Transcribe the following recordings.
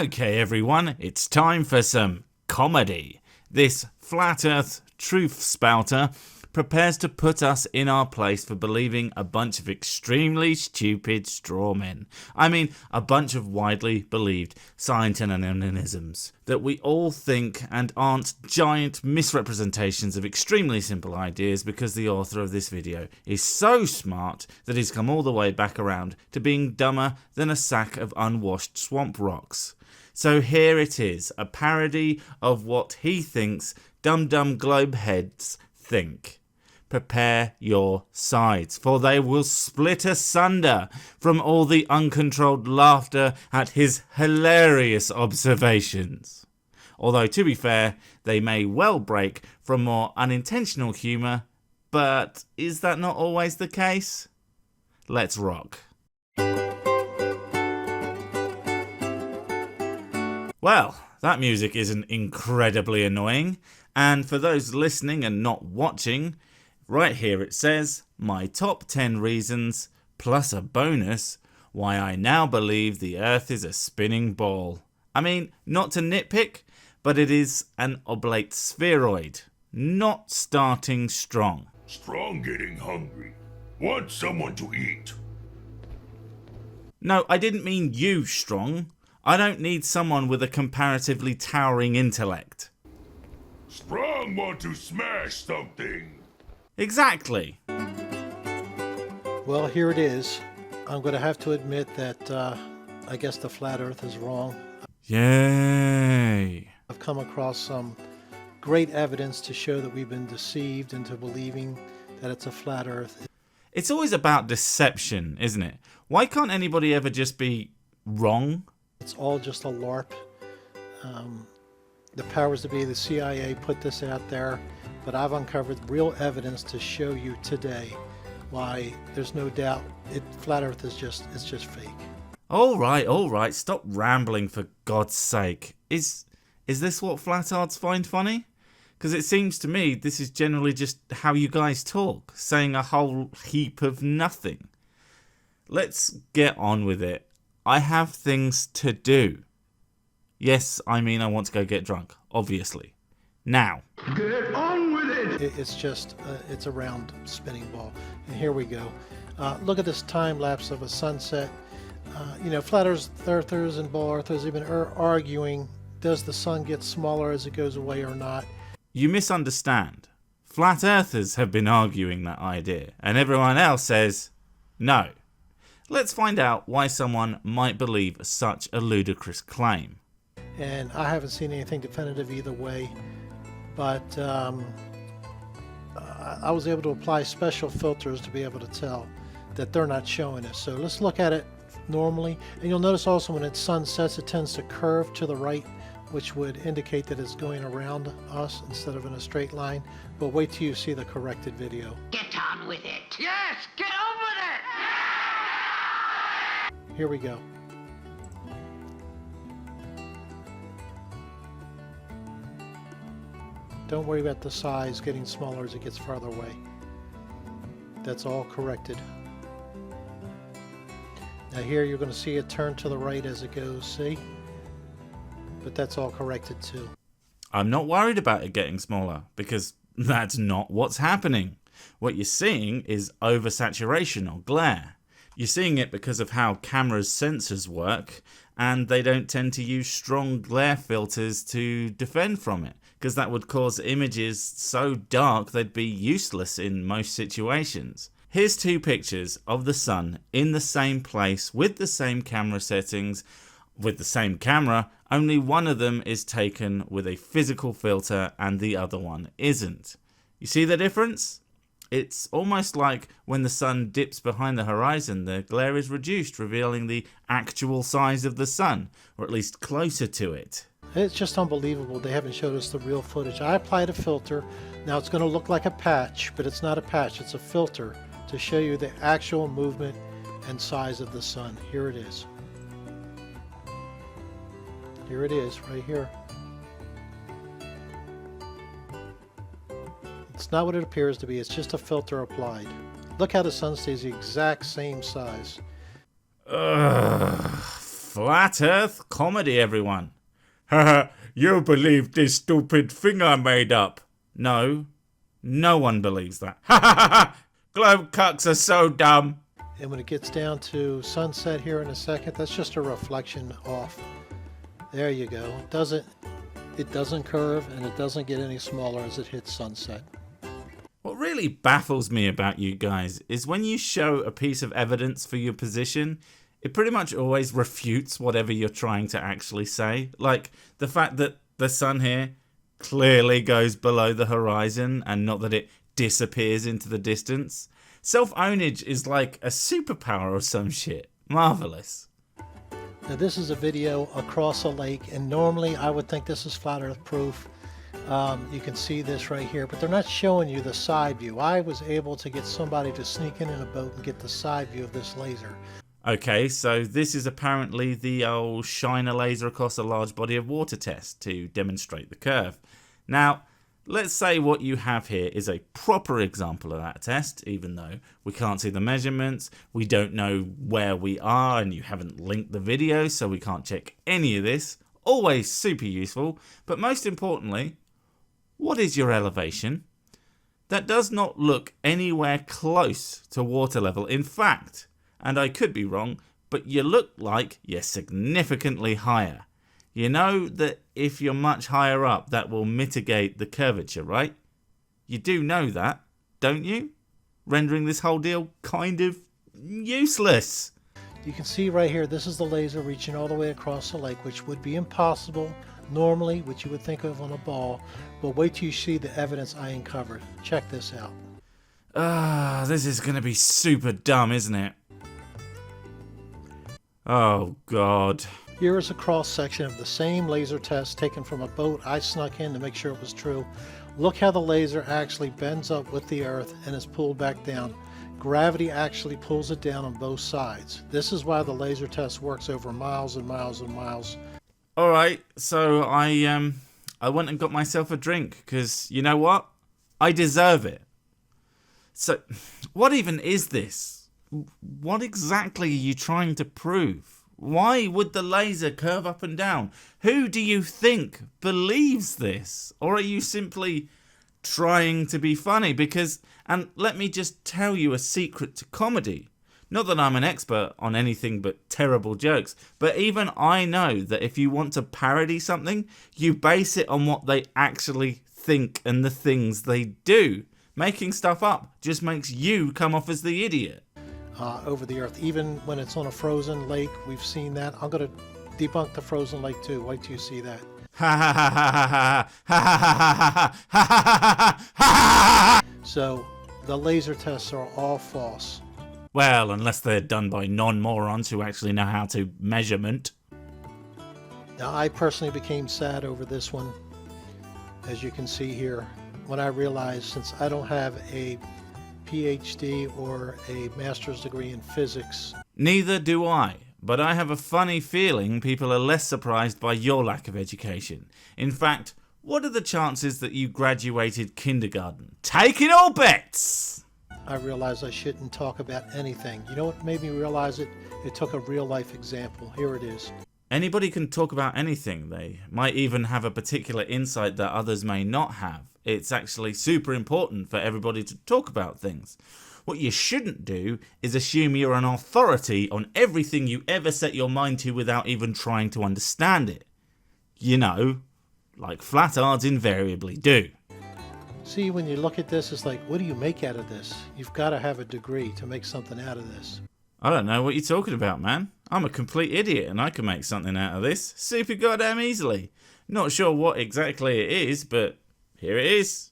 Okay everyone, it's time for some comedy. This flat earth truth spouter prepares to put us in our place for believing a bunch of extremely stupid straw men. I mean, a bunch of widely believed scientificisms that we all think and aren't giant misrepresentations of extremely simple ideas because the author of this video is so smart that he's come all the way back around to being dumber than a sack of unwashed swamp rocks. So here it is, a parody of what he thinks dumb globe heads think. Prepare your sides, for they will split asunder from all the uncontrolled laughter at his hilarious observations. Although, to be fair, they may well break from more unintentional humour, but is that not always the case? Let's rock. Well, that music isn't incredibly annoying, and for those listening and not watching, right here it says, my top 10 reasons, plus a bonus, why I now believe the Earth is a spinning ball. I mean, not to nitpick, but it is an oblate spheroid, not starting strong. Strong getting hungry. Want someone to eat. No, I didn't mean you, Strong. I don't need someone with a comparatively towering intellect. Strong want to smash something. Exactly. Well, here it is. I'm going to have to admit that I guess the flat earth is wrong. Yay. I've come across some great evidence to show that we've been deceived into believing that it's a flat earth. It's always about deception, isn't it? Why can't anybody ever just be wrong? It's all just a LARP. The powers that be, the CIA, put this out there, but I've uncovered real evidence to show you today why there's no doubt flat earth is just fake. All right, stop rambling for God's sake. Is this what flatards find funny? Because it seems to me this is generally just how you guys talk, saying a whole heap of nothing. Let's get on with it. I have things to do. Yes, I mean I want to go get drunk, obviously. Now. Get on with it! It's just, it's a round spinning ball. And here we go. Look at this time lapse of a sunset. Flat earthers and ball earthers have been arguing, does the sun get smaller as it goes away or not? You misunderstand. Flat earthers have been arguing that idea, and everyone else says no. Let's find out why someone might believe such a ludicrous claim. And I haven't seen anything definitive either way, but I was able to apply special filters to be able to tell that they're not showing us. So let's look at it normally, and you'll notice also when the sun sets it tends to curve to the right, which would indicate that it's going around us instead of in a straight line. But wait till you see the corrected video. Get on with it. Yes, get on with it. Here we go. Don't worry about the size getting smaller as it gets farther away. That's all corrected. Now here you're going to see it turn to the right as it goes, see? But that's all corrected too. I'm not worried about it getting smaller because that's not what's happening. What you're seeing is oversaturation or glare. You're seeing it because of how cameras' sensors work, and they don't tend to use strong glare filters to defend from it, because that would cause images so dark they'd be useless in most situations. Here's two pictures of the sun in the same place with the same camera settings, with the same camera, only one of them is taken with a physical filter and the other one isn't. You see the difference? It's almost like when the sun dips behind the horizon, the glare is reduced, revealing the actual size of the sun, or at least closer to it. It's just unbelievable. They haven't showed us the real footage. I applied a filter. Now it's going to look like a patch, but it's not a patch. It's a filter to show you the actual movement and size of the sun. Here it is. Here it is, right here. It's not what it appears to be. It's just a filter applied. Look how the sun stays the exact same size. Ugh, Flat Earth comedy, everyone. Haha, you believe this stupid thing I made up? No, no one believes that. Ha ha ha ha! Globe cucks are so dumb. And when it gets down to sunset here in a second, that's just a reflection off. There you go. It doesn't curve, and it doesn't get any smaller as it hits sunset. What really baffles me about you guys is when you show a piece of evidence for your position, it pretty much always refutes whatever you're trying to actually say. Like the fact that the sun here clearly goes below the horizon and not that it disappears into the distance. Self-ownage is like a superpower or some shit. Marvelous. Now this is a video across a lake, and normally I would think this is flat earth proof. You can see this right here, but they're not showing you the side view. I was able to get somebody to sneak in a boat and get the side view of this laser. Okay, so this is apparently the old shine a laser across a large body of water test to demonstrate the curve. Now, let's say what you have here is a proper example of that test, even though we can't see the measurements, we don't know where we are, and you haven't linked the video, so we can't check any of this. Always super useful, but most importantly, what is your elevation? That does not look anywhere close to water level. In fact, and I could be wrong, but you look like you're significantly higher. You know that if you're much higher up, that will mitigate the curvature, right? You do know that, don't you? Rendering this whole deal kind of useless. You can see right here, this is the laser reaching all the way across the lake, which would be impossible normally, which you would think of on a ball. But wait till you see the evidence I uncovered. Check this out. This is going to be super dumb, isn't it? Oh, God. Here is a cross section of the same laser test taken from a boat I snuck in to make sure it was true. Look how the laser actually bends up with the earth and is pulled back down. Gravity actually pulls it down on both sides. This is why the laser test works over miles and miles and miles. All right, so I went and got myself a drink because you know what? I deserve it. So, what even is this? What exactly are you trying to prove? Why would the laser curve up and down? Who do you think believes this? Or are you simply trying to be funny? Because, and let me just tell you a secret to comedy. Not that I'm an expert on anything but terrible jokes, but even I know that if you want to parody something, you base it on what they actually think and the things they do. Making stuff up just makes you come off as the idiot. Over the earth, even when it's on a frozen lake, we've seen that. I'm going to debunk the frozen lake too. Wait till you see that. So the laser tests are all false. Well, unless they're done by non-morons who actually know how to measurement. Now, I personally became sad over this one, as you can see here, when I realized since I don't have a PhD or a master's degree in physics. Neither do I, but I have a funny feeling people are less surprised by your lack of education. In fact, what are the chances that you graduated kindergarten? Taking all bets! I realized I shouldn't talk about anything. You know what made me realize it? It took a real life example. Here it is. Anybody can talk about anything. They might even have a particular insight that others may not have. It's actually super important for everybody to talk about things. What you shouldn't do is assume you're an authority on everything you ever set your mind to without even trying to understand it. You know, like flatards invariably do. See, when you look at this, it's like, what do you make out of this? You've got to have a degree to make something out of this. I don't know what you're talking about, man. I'm a complete idiot and I can make something out of this super goddamn easily. Not sure what exactly it is, but here it is.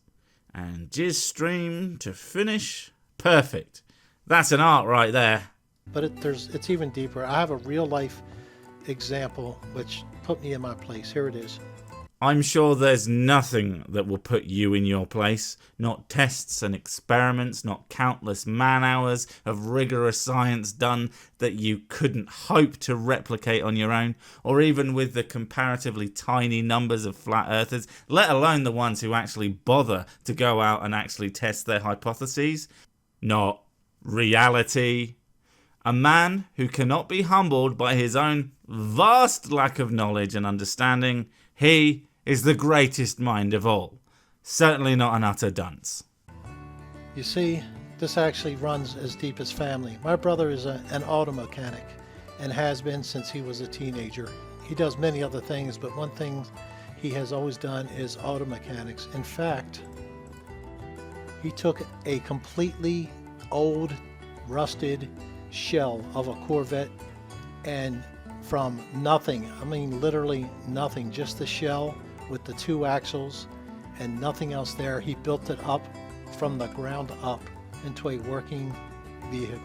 And jizz stream to finish. Perfect. That's an art right there. But it's even deeper. I have a real life example which put me in my place. Here it is. I'm sure there's nothing that will put you in your place. Not tests and experiments, not countless man-hours of rigorous science done that you couldn't hope to replicate on your own, or even with the comparatively tiny numbers of flat earthers, let alone the ones who actually bother to go out and actually test their hypotheses. Not reality. A man who cannot be humbled by his own vast lack of knowledge and understanding. He is the greatest mind of all. Certainly not an utter dunce. You see, this actually runs as deep as family. My brother is an auto mechanic and has been since he was a teenager. He does many other things, but one thing he has always done is auto mechanics. In fact, he took a completely old, rusted shell of a Corvette, and from nothing, I mean literally nothing, just the shell with the 2 axles and nothing else there, he built it up from the ground up into a working vehicle.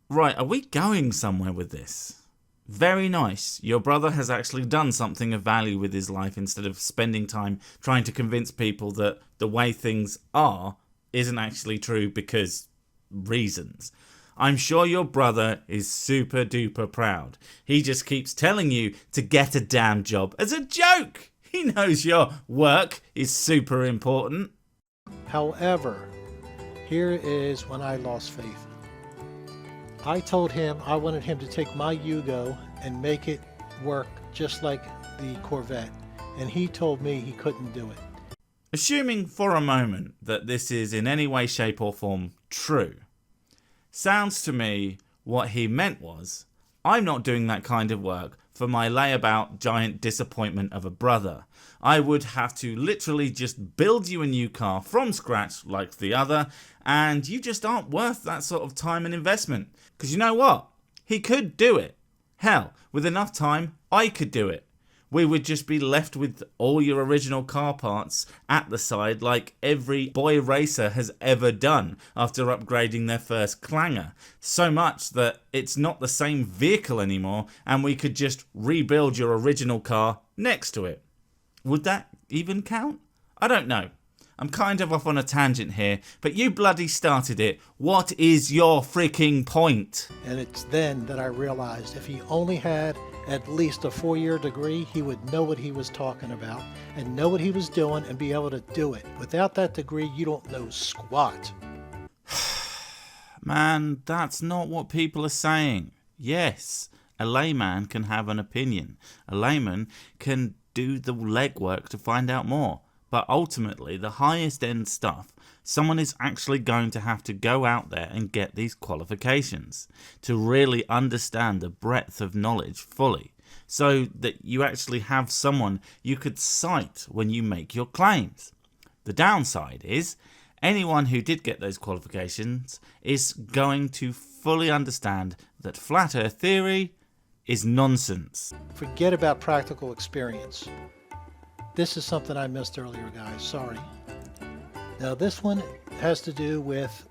Right, are we going somewhere with this? Very nice. Your brother has actually done something of value with his life instead of spending time trying to convince people that the way things are isn't actually true because reasons. I'm sure your brother is super duper proud. He just keeps telling you to get a damn job as a joke. He knows your work is super important. However, here is when I lost faith. I told him I wanted him to take my Yugo and make it work just like the Corvette, and he told me he couldn't do it. Assuming for a moment that this is in any way, shape or form true, sounds to me what he meant was, I'm not doing that kind of work for my layabout giant disappointment of a brother. I would have to literally just build you a new car from scratch like the other, and you just aren't worth that sort of time and investment. Because you know what? He could do it. Hell, with enough time, I could do it. We would just be left with all your original car parts at the side like every boy racer has ever done after upgrading their first clanger. So much that it's not the same vehicle anymore and we could just rebuild your original car next to it. Would that even count? I don't know. I'm kind of off on a tangent here, but you bloody started it. What is your freaking point? And it's then that I realized if he only had at least a 4-year degree, he would know what he was talking about and know what he was doing and be able to do it. Without that degree, you don't know squat. Man, that's not what people are saying. Yes, a layman can have an opinion. A layman can do the legwork to find out more. But ultimately, the highest end stuff, someone is actually going to have to go out there and get these qualifications to really understand the breadth of knowledge fully, so that you actually have someone you could cite when you make your claims. The downside is, anyone who did get those qualifications is going to fully understand that flat earth theory is nonsense. Forget about practical experience. This is something I missed earlier, guys. Sorry. Now, this one has to do with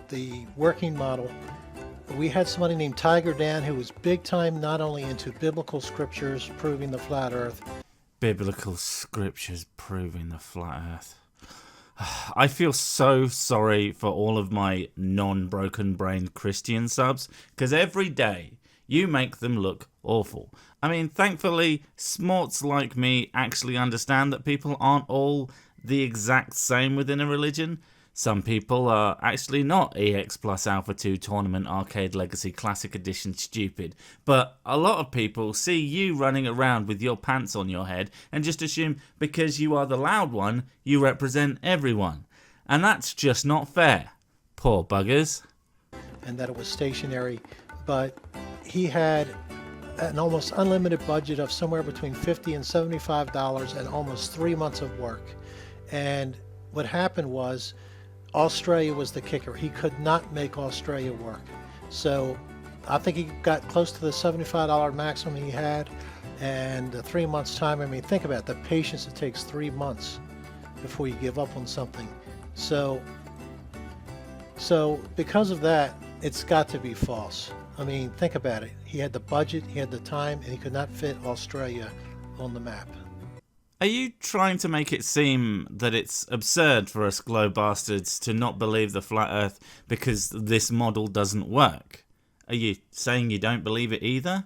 the working model. We had somebody named Tiger Dan who was big time not only into biblical scriptures proving the flat earth. Biblical scriptures proving the flat earth. I feel so sorry for all of my non-broken brain Christian subs, because every day you make them look awful. I mean, thankfully, smarts like me actually understand that people aren't all the exact same within a religion. Some people are actually not EX plus Alpha 2 Tournament Arcade Legacy Classic Edition stupid. But a lot of people see you running around with your pants on your head and just assume because you are the loud one, you represent everyone. And that's just not fair. Poor buggers. And that it was stationary, but he had an almost unlimited budget of somewhere between $50 and $75 and almost 3 months of work. And what happened was Australia was the kicker. He could not make Australia work. So I think he got close to the $75 maximum he had, and 3 months time, I mean, think about it, the patience it takes 3 months before you give up on something. So because of that, it's got to be false. I mean, think about it. He had the budget, he had the time, and he could not fit Australia on the map. Are you trying to make it seem that it's absurd for us glow bastards to not believe the flat earth because this model doesn't work? Are you saying you don't believe it either?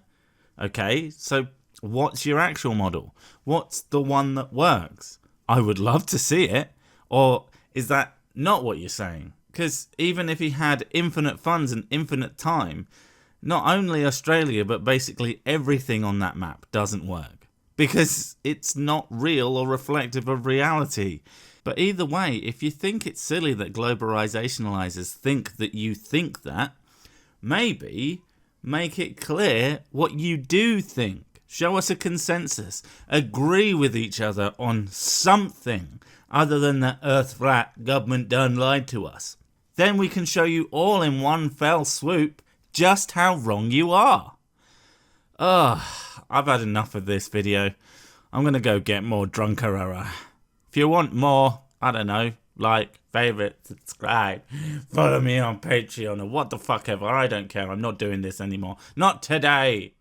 Okay, so what's your actual model? What's the one that works? I would love to see it. Or is that not what you're saying? Because even if he had infinite funds and infinite time, not only Australia, but basically everything on that map doesn't work. Because it's not real or reflective of reality. But either way, if you think it's silly that globalizationalizers think that you think that, maybe make it clear what you do think. Show us a consensus. Agree with each other on something other than the earth flat, government done lied to us. Then we can show you all in one fell swoop just how wrong you are. I've had enough of this video. I'm going to go get more drunker. If you want more, I don't know, like, favourite, subscribe, follow me on Patreon or what the fuck ever. I don't care. I'm not doing this anymore. Not today.